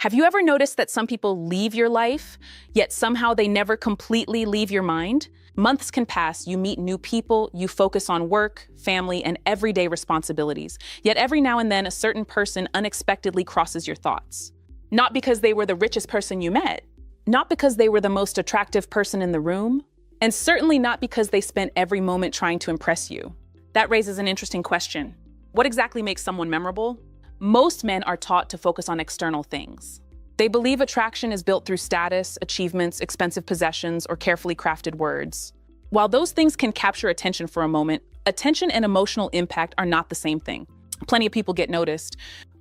Have you ever noticed that some people leave your life, yet somehow they never completely leave your mind? Months can pass, you meet new people, you focus on work, family, and everyday responsibilities. Yet every now and then, a certain person unexpectedly crosses your thoughts. Not because they were the richest person you met, not because they were the most attractive person in the room, and certainly not because they spent every moment trying to impress you. That raises an interesting question. What exactly makes someone memorable? Most men are taught to focus on external things. They believe attraction is built through status, achievements, expensive possessions, or carefully crafted words. While those things can capture attention for a moment, attention and emotional impact are not the same thing. Plenty of people get noticed,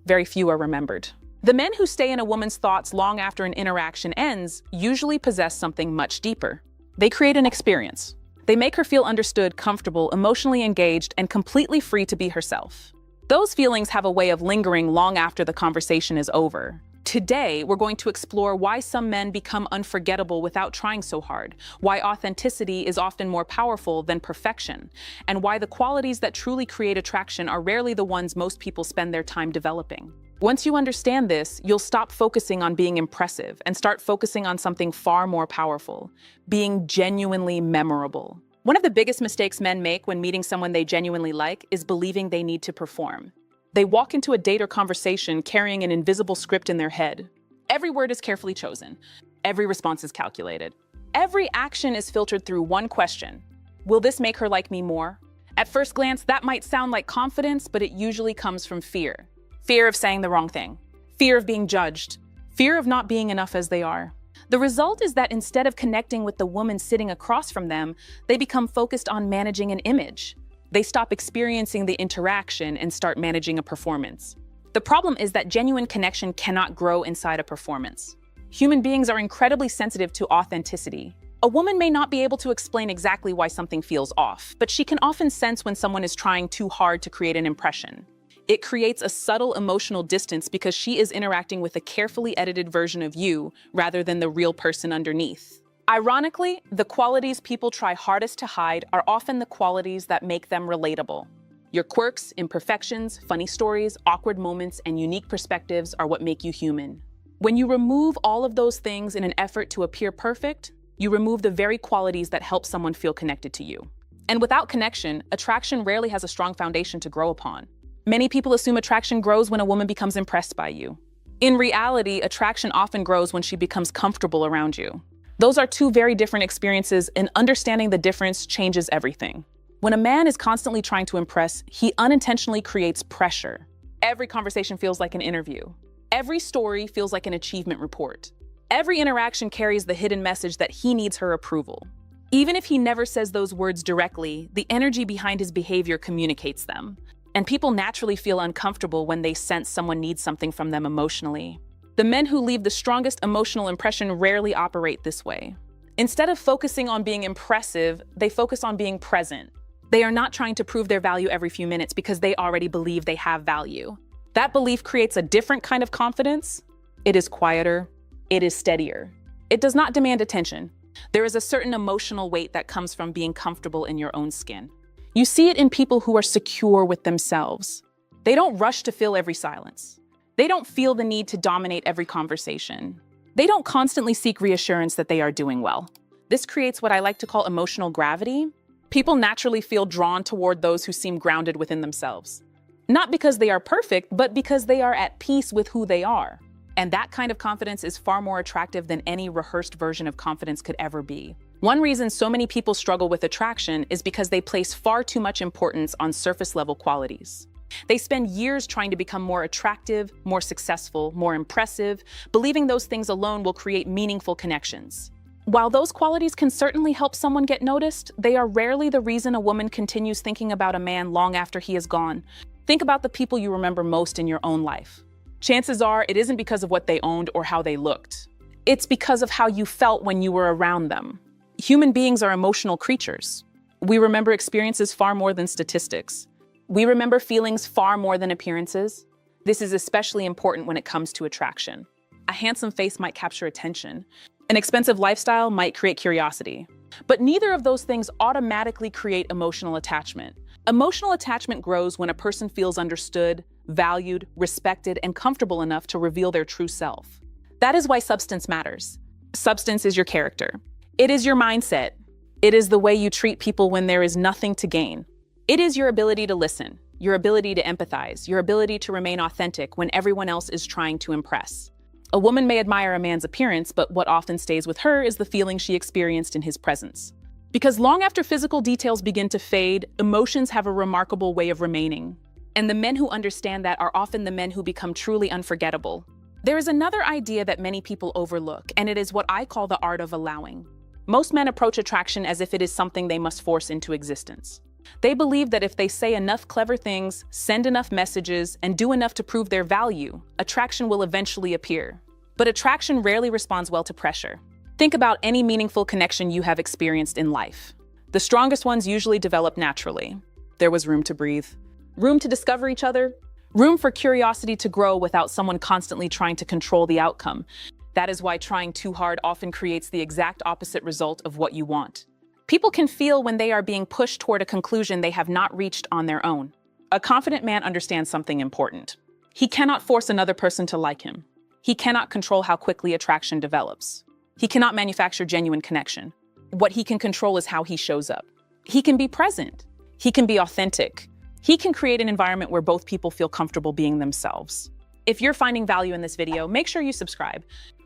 very few are remembered. The men who stay in a woman's thoughts long after an interaction ends usually possess something much deeper. They create an experience. They make her feel understood, comfortable, emotionally engaged, and completely free to be herself. Those feelings have a way of lingering long after the conversation is over. Today, we're going to explore why some men become unforgettable without trying so hard, why authenticity is often more powerful than perfection, and why the qualities that truly create attraction are rarely the ones most people spend their time developing. Once you understand this, you'll stop focusing on being impressive and start focusing on something far more powerful, being genuinely memorable. One of the biggest mistakes men make when meeting someone they genuinely like is believing they need to perform. They walk into a date or conversation carrying an invisible script in their head. Every word is carefully chosen. Every response is calculated. Every action is filtered through one question. Will this make her like me more? At first glance, that might sound like confidence, but it usually comes from fear. Fear of saying the wrong thing. Fear of being judged. Fear of not being enough as they are. The result is that instead of connecting with the woman sitting across from them, they become focused on managing an image. They stop experiencing the interaction and start managing a performance. The problem is that genuine connection cannot grow inside a performance. Human beings are incredibly sensitive to authenticity. A woman may not be able to explain exactly why something feels off, but she can often sense when someone is trying too hard to create an impression. It creates a subtle emotional distance because she is interacting with a carefully edited version of you rather than the real person underneath. Ironically, the qualities people try hardest to hide are often the qualities that make them relatable. Your quirks, imperfections, funny stories, awkward moments, and unique perspectives are what make you human. When you remove all of those things in an effort to appear perfect, you remove the very qualities that help someone feel connected to you. And without connection, attraction rarely has a strong foundation to grow upon. Many people assume attraction grows when a woman becomes impressed by you. In reality, attraction often grows when she becomes comfortable around you. Those are two very different experiences, and understanding the difference changes everything. When a man is constantly trying to impress, he unintentionally creates pressure. Every conversation feels like an interview. Every story feels like an achievement report. Every interaction carries the hidden message that he needs her approval. Even if he never says those words directly, the energy behind his behavior communicates them. And people naturally feel uncomfortable when they sense someone needs something from them emotionally. The men who leave the strongest emotional impression rarely operate this way. Instead of focusing on being impressive, they focus on being present. They are not trying to prove their value every few minutes because they already believe they have value. That belief creates a different kind of confidence. It is quieter. It is steadier. It does not demand attention. There is a certain emotional weight that comes from being comfortable in your own skin. You see it in people who are secure with themselves. They don't rush to fill every silence. They don't feel the need to dominate every conversation. They don't constantly seek reassurance that they are doing well. This creates what I like to call emotional gravity. People naturally feel drawn toward those who seem grounded within themselves. Not because they are perfect, but because they are at peace with who they are. And that kind of confidence is far more attractive than any rehearsed version of confidence could ever be. One reason so many people struggle with attraction is because they place far too much importance on surface-level qualities. They spend years trying to become more attractive, more successful, more impressive, believing those things alone will create meaningful connections. While those qualities can certainly help someone get noticed, they are rarely the reason a woman continues thinking about a man long after he is gone. Think about the people you remember most in your own life. Chances are it isn't because of what they owned or how they looked. It's because of how you felt when you were around them. Human beings are emotional creatures. We remember experiences far more than statistics. We remember feelings far more than appearances. This is especially important when it comes to attraction. A handsome face might capture attention. An expensive lifestyle might create curiosity. But neither of those things automatically create emotional attachment. Emotional attachment grows when a person feels understood, valued, respected, and comfortable enough to reveal their true self. That is why substance matters. Substance is your character. It is your mindset. It is the way you treat people when there is nothing to gain. It is your ability to listen, your ability to empathize, your ability to remain authentic when everyone else is trying to impress. A woman may admire a man's appearance, but what often stays with her is the feeling she experienced in his presence. Because long after physical details begin to fade, emotions have a remarkable way of remaining. And the men who understand that are often the men who become truly unforgettable. There is another idea that many people overlook, and it is what I call the art of allowing. Most men approach attraction as if it is something they must force into existence. They believe that if they say enough clever things, send enough messages, and do enough to prove their value, attraction will eventually appear. But attraction rarely responds well to pressure. Think about any meaningful connection you have experienced in life. The strongest ones usually develop naturally. There was room to breathe, room to discover each other, room for curiosity to grow without someone constantly trying to control the outcome. That is why trying too hard often creates the exact opposite result of what you want. People can feel when they are being pushed toward a conclusion they have not reached on their own. A confident man understands something important. He cannot force another person to like him. He cannot control how quickly attraction develops. He cannot manufacture genuine connection. What he can control is how he shows up. He can be present. He can be authentic. He can create an environment where both people feel comfortable being themselves. If you're finding value in this video, make sure you subscribe.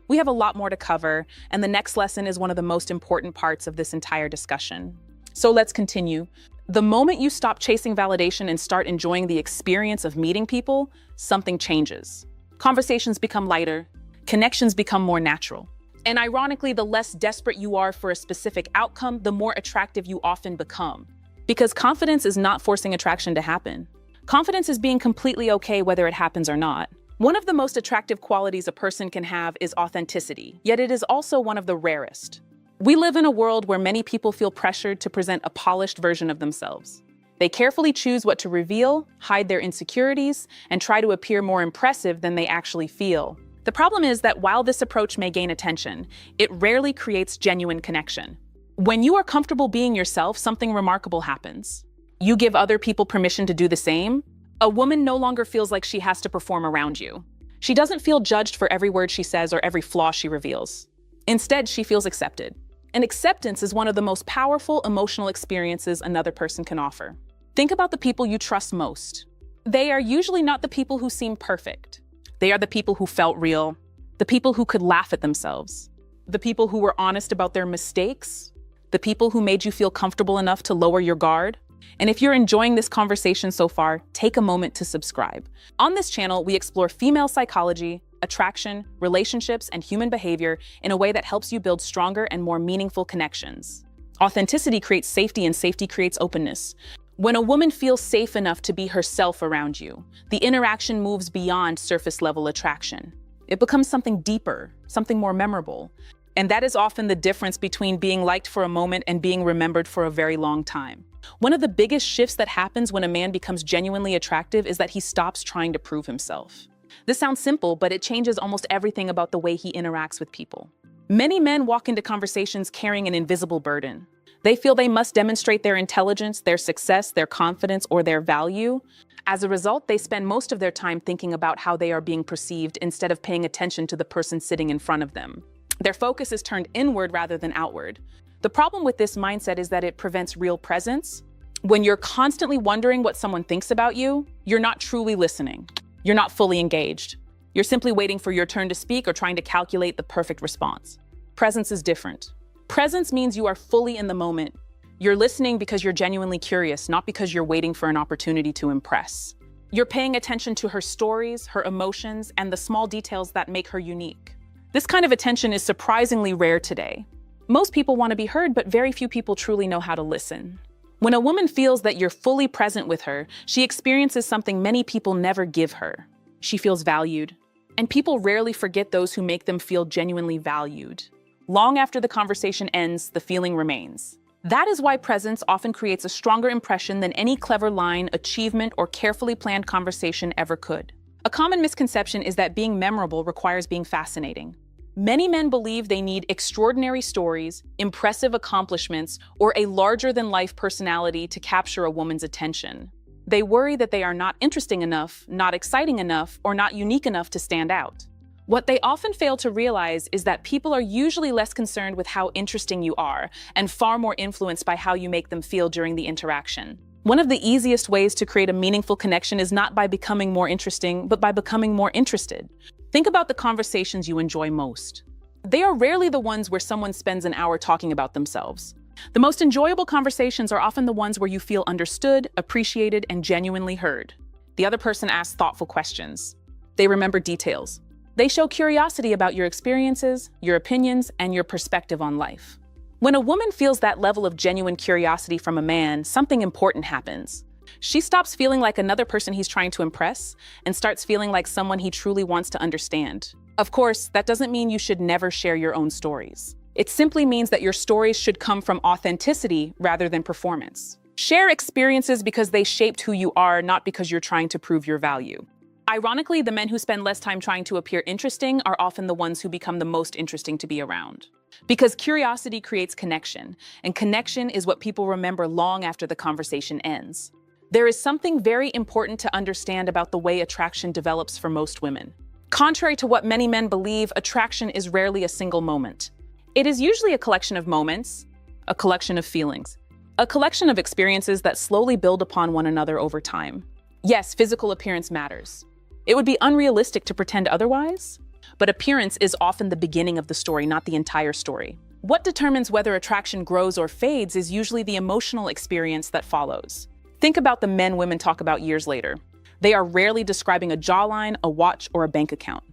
We have a lot more to cover, and the next lesson is one of the most important parts of this entire discussion. So let's continue. The moment you stop chasing validation and start enjoying the experience of meeting people, something changes. Conversations become lighter, connections become more natural. And ironically, the less desperate you are for a specific outcome, the more attractive you often become. Because confidence is not forcing attraction to happen. Confidence is being completely okay whether it happens or not. One of the most attractive qualities a person can have is authenticity, yet it is also one of the rarest. We live in a world where many people feel pressured to present a polished version of themselves. They carefully choose what to reveal, hide their insecurities, and try to appear more impressive than they actually feel. The problem is that while this approach may gain attention, it rarely creates genuine connection. When you are comfortable being yourself, something remarkable happens. You give other people permission to do the same. A woman no longer feels like she has to perform around you. She doesn't feel judged for every word she says or every flaw she reveals. Instead, she feels accepted. And acceptance is one of the most powerful emotional experiences another person can offer. Think about the people you trust most. They are usually not the people who seem perfect. They are the people who felt real, the people who could laugh at themselves, the people who were honest about their mistakes, the people who made you feel comfortable enough to lower your guard. And if you're enjoying this conversation so far, take a moment to subscribe. On this channel, we explore female psychology, attraction, relationships, and human behavior in a way that helps you build stronger and more meaningful connections. Authenticity creates safety, and safety creates openness. When a woman feels safe enough to be herself around you, the interaction moves beyond surface-level attraction. It becomes something deeper, something more memorable. And that is often the difference between being liked for a moment and being remembered for a very long time. One of the biggest shifts that happens when a man becomes genuinely attractive is that he stops trying to prove himself. This sounds simple, but it changes almost everything about the way he interacts with people. Many men walk into conversations carrying an invisible burden. They feel they must demonstrate their intelligence, their success, their confidence, or their value. As a result, they spend most of their time thinking about how they are being perceived instead of paying attention to the person sitting in front of them. Their focus is turned inward rather than outward. The problem with this mindset is that it prevents real presence. When you're constantly wondering what someone thinks about you, you're not truly listening. You're not fully engaged. You're simply waiting for your turn to speak or trying to calculate the perfect response. Presence is different. Presence means you are fully in the moment. You're listening because you're genuinely curious, not because you're waiting for an opportunity to impress. You're paying attention to her stories, her emotions, and the small details that make her unique. This kind of attention is surprisingly rare today. Most people want to be heard, but very few people truly know how to listen. When a woman feels that you're fully present with her, she experiences something many people never give her. She feels valued. And people rarely forget those who make them feel genuinely valued. Long after the conversation ends, the feeling remains. That is why presence often creates a stronger impression than any clever line, achievement, or carefully planned conversation ever could. A common misconception is that being memorable requires being fascinating. Many men believe they need extraordinary stories, impressive accomplishments, or a larger-than-life personality to capture a woman's attention. They worry that they are not interesting enough, not exciting enough, or not unique enough to stand out. What they often fail to realize is that people are usually less concerned with how interesting you are and far more influenced by how you make them feel during the interaction. One of the easiest ways to create a meaningful connection is not by becoming more interesting, but by becoming more interested. Think about the conversations you enjoy most. They are rarely the ones where someone spends an hour talking about themselves. The most enjoyable conversations are often the ones where you feel understood, appreciated, and genuinely heard. The other person asks thoughtful questions. They remember details. They show curiosity about your experiences, your opinions, and your perspective on life. When a woman feels that level of genuine curiosity from a man, something important happens. She stops feeling like another person he's trying to impress and starts feeling like someone he truly wants to understand. Of course, that doesn't mean you should never share your own stories. It simply means that your stories should come from authenticity rather than performance. Share experiences because they shaped who you are, not because you're trying to prove your value. Ironically, the men who spend less time trying to appear interesting are often the ones who become the most interesting to be around. Because curiosity creates connection, and connection is what people remember long after the conversation ends. There is something very important to understand about the way attraction develops for most women. Contrary to what many men believe, attraction is rarely a single moment. It is usually a collection of moments, a collection of feelings, a collection of experiences that slowly build upon one another over time. Yes, physical appearance matters. It would be unrealistic to pretend otherwise, but appearance is often the beginning of the story, not the entire story. What determines whether attraction grows or fades is usually the emotional experience that follows. Think about the men women talk about years later. They are rarely describing a jawline, a watch, or a bank account.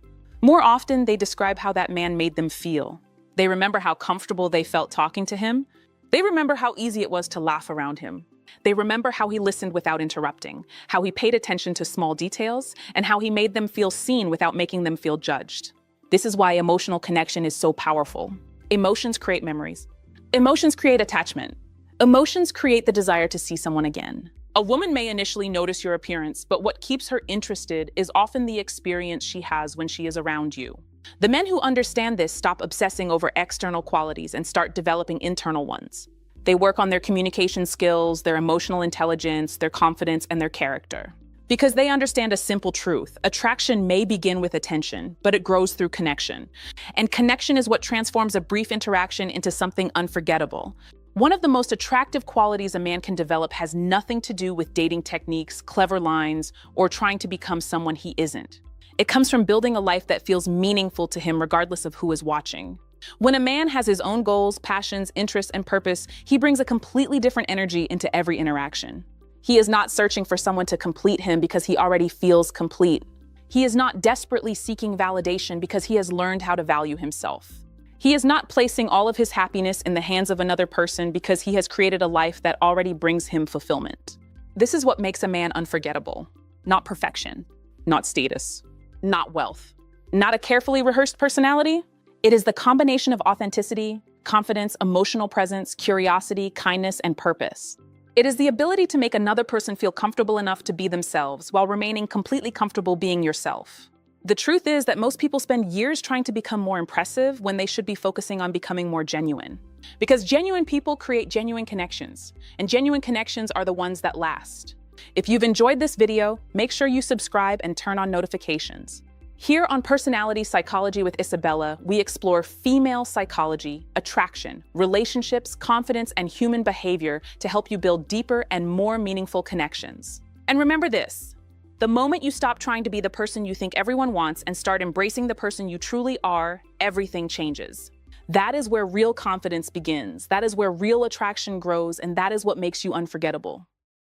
More often, they describe how that man made them feel. They remember how comfortable they felt talking to him. They remember how easy it was to laugh around him. They remember how he listened without interrupting, how he paid attention to small details, and how he made them feel seen without making them feel judged. This is why emotional connection is so powerful. Emotions create memories. Emotions create attachment. Emotions create the desire to see someone again. A woman may initially notice your appearance, but what keeps her interested is often the experience she has when she is around you. The men who understand this stop obsessing over external qualities and start developing internal ones. They work on their communication skills, their emotional intelligence, their confidence, and their character. Because they understand a simple truth: attraction may begin with attention, but it grows through connection. And connection is what transforms a brief interaction into something unforgettable. One of the most attractive qualities a man can develop has nothing to do with dating techniques, clever lines, or trying to become someone he isn't. It comes from building a life that feels meaningful to him regardless of who is watching. When a man has his own goals, passions, interests, and purpose, he brings a completely different energy into every interaction. He is not searching for someone to complete him because he already feels complete. He is not desperately seeking validation because he has learned how to value himself. He is not placing all of his happiness in the hands of another person because he has created a life that already brings him fulfillment. This is what makes a man unforgettable. Not perfection, not status, not wealth, not a carefully rehearsed personality. It is the combination of authenticity, confidence, emotional presence, curiosity, kindness, and purpose. It is the ability to make another person feel comfortable enough to be themselves while remaining completely comfortable being yourself. The truth is that most people spend years trying to become more impressive when they should be focusing on becoming more genuine. Because genuine people create genuine connections, and genuine connections are the ones that last. If you've enjoyed this video, make sure you subscribe and turn on notifications. Here on Personality Psychology with Isabella, we explore female psychology, attraction, relationships, confidence, and human behavior to help you build deeper and more meaningful connections. And remember this: the moment you stop trying to be the person you think everyone wants and start embracing the person you truly are, everything changes. That is where real confidence begins. That is where real attraction grows, and that is what makes you unforgettable.